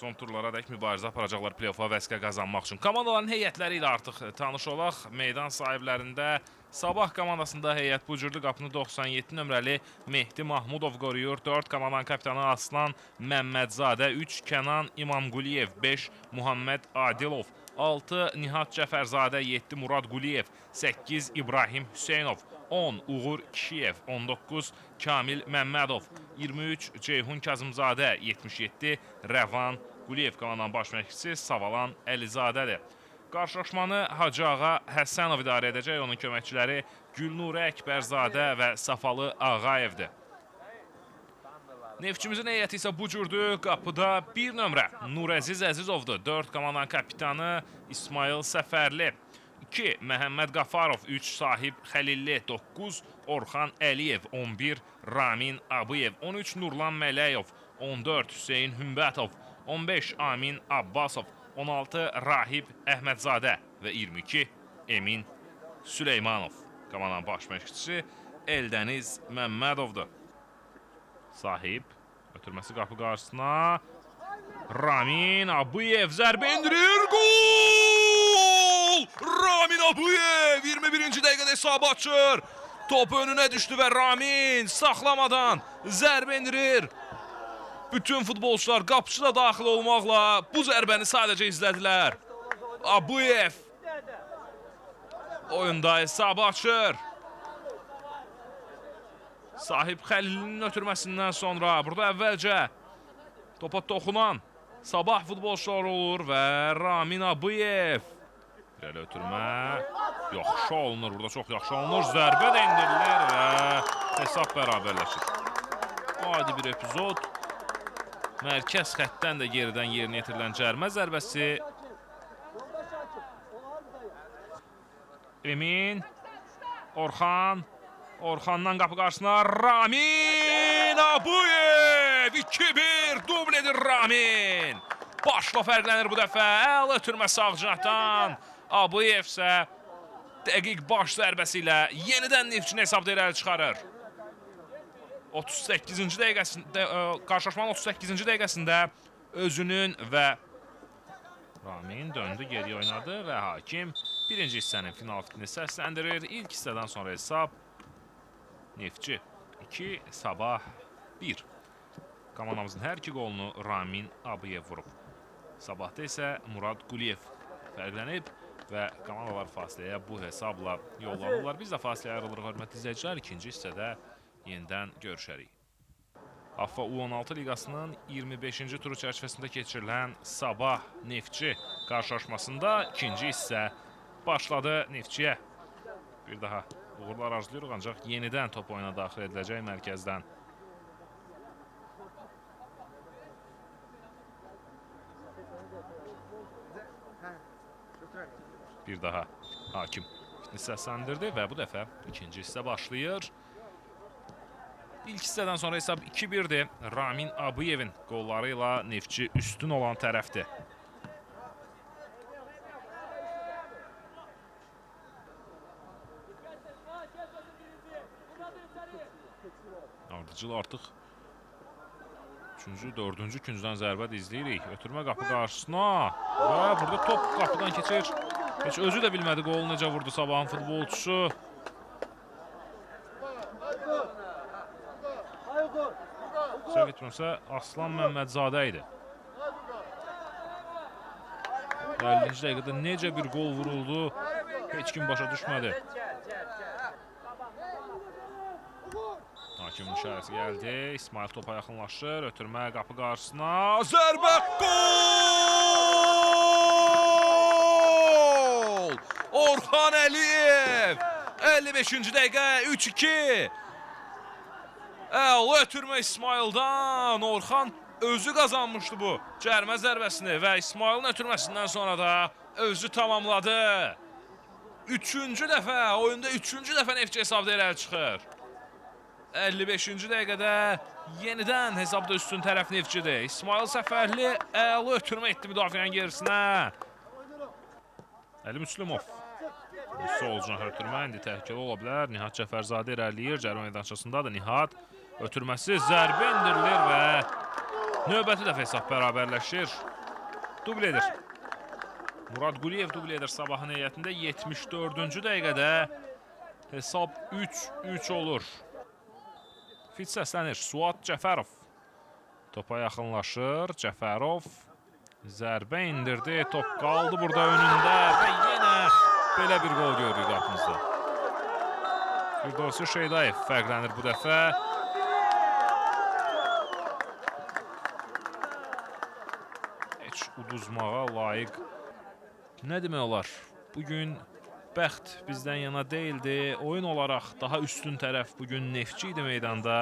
son turlara dək mübarizə aparacaqlar play-offa vəsqə qazanmaq üçün. Komandaların heyətləri ilə artıq tanış olaq. Meydan sahiblərində Sabah komandasında heyət bu cürdür. Qapını 97 nömrəli Mehdi Mahmudov qoruyur. 4 komandanın kapitanı Aslan Məmmədzadə, 3 Kənan İmamquliyev, 5 Muhammed Adilov, 6 Nihat Cəfərzadə, 7 Murad Quliyev, 8 İbrahim Hüseynov, 10 Uğur Kişiyev, 19 Kamil Məmmədov, 23 Ceyhun Kazımzadə, 77 Rəvan Quliyev. Komandanın baş məşqçisi Savalan Əlizadədir. Qarşılaşmanı Hacı Ağa Həsənov idarə edəcək. Onun köməkçiləri Gülnurə Əkbərzadə və Safalı Ağayevdir. Neftçimizin heyəti isə bu cürdür. Qapıda 1 nömrə Nurəziz Əzizovdur. 4 komandanın kapitanı İsmail Səfərli, 2 Məhəmməd Qafarov, 3 Sahib Xəlilli, 9 Orxan Əliyev, 11 Ramin Abuyev, 13 Nurlan Mələyov, 14 Hüseyin Hümbətov, 15 Amin Abbasov, 16 Rahib Əhmədzadə və 22 Emin Süleymanov. Komandanın baş məşqçisi Eldəniz Məmmədovdur. Sahib ötürməsi qapı qarşısına. Ramin Abuyev zərbə indirir. Gol! Ramin Abuyev 21-ci dəqiqədə hesabı açır. Top önünə düşdü və Ramin saxlamadan zərbə indirir. Bütün futbolçular qapıcı da daxil olmaqla bu zərbəni sadəcə izlədilər. Abuyev oyunda hesabı açır. Sahib Xəlilinin ötürməsindən sonra burada əvvəlcə topa toxunan Sabah futbolçuları olur və Ramin Abuyev. Belə ötürmə yaxşı olunur, burada çox yaxşı olunur. Zərbə də indirilir və hesab bərabərləşir. Adi bir epizod. Mərkəz xəttdən də geridən yerinə yetirilən cərmə zərbəsi. Emin, Orxan, Orxandan qapı qarşısına Ramin Abuyev 2-1 dubl edir Ramin. Başla fərqlənir bu dəfə. Əl ötürmə sağ cinahdan. Abuyev isə dəqiq baş zərbəsi ilə yenidən Neftçini hesabda irəli çıxarır. 38-ci dəqiqəsində, qarşılaşmanın 38-ci dəqiqəsində özünün və Ramin döndü, geri oynadı və hakim birinci hissənin final fikrini səsləndirir. İlk hissədən sonra hesab Neftçi 2, Sabah 1. Komandamızın hər iki qolunu Ramin Abuyev vurub. Sabahda isə Murad Quliyev fərqlənib və komandalar fasiləyə bu hesabla yollanırlar. Biz də fasiləyə ayrılırıq, hörmətli izləyicilər. İkinci hissədə yenidən görüşərik. AFFA U16 liqasının 25-ci turu çərçivəsində keçirilən Sabah Neftçi qarşılaşmasında ikinci hissə başladı Neftçiyə. Bir daha uğurlar arzulayırıq, ancaq yenidən top oyuna daxil ediləcək mərkəzdən. Bir daha hakim fitni səsləndirdi və bu dəfə ikinci hissə başlayır. İlk hissədən sonra hesab 2-1'dir. Ramin Abuyevin qolları ilə Neftçi üstün olan tərəfdir. Ardıcıl artıq 3-cü, 4-cü küncdən zərbə izləyirik. Ötürmə qapı qarşısına və burada top qapıdan keçir. Heç özü də bilmədi qolu necə vurdu Sabahın futbolçusu. Səhv etmirəmsə Aslan Məmmədzadə idi. 50-ci dəqiqədə necə bir qol vuruldu, heç kim başa düşmədi. Hakimin işarəsi gəldi. İsmail topa yaxınlaşır. Ötürmə qapı qarşısına. Zərbə! Gol! Orxan Əliyev! 55-ci dəqiqə 3-2. Ötürmə İsmail'dan. Orxan özü qazanmışdı bu cərmə zərbəsini və İsmail'in ötürməsindən sonra da özü tamamladı. Üçüncü dəfə, oyunda üçüncü dəfə Neftçi hesabda irəli çıxır. 55-ci dəqiqədə yenidən hesabda üstün tərəf Neftçidir. İsmail Səfərli əla ötürmə etdi müdafiənin gerisinə. Əli Müslümov. Sol cinah ötürmə indi təhlükəli ola bilər. Nihat Cəfərzadə irəliləyir. Cərmə meydançasındadır Nihat. Ötürməsi zərbə indirilir və növbəti dəfə hesab bərabərləşir. dubl edir. Murad Quliyev dubl edir Sabahın heyətində. 74-cü dəqiqədə hesab 3-3 olur. Fit səslənir. Suat Cəfərov topa yaxınlaşır. Cəfərov zərbə indirdi. Top qaldı burada önündə və yenə belə bir gol görürük qapımızda. Firdovsi Şeydayev fərqlənir bu dəfə. Heç uduzmağa layiq. Nə demək olar? Bugün bəxt bizdən yana deyildi. Oyun olaraq daha üstün tərəf bugün Neftçi idi meydanda.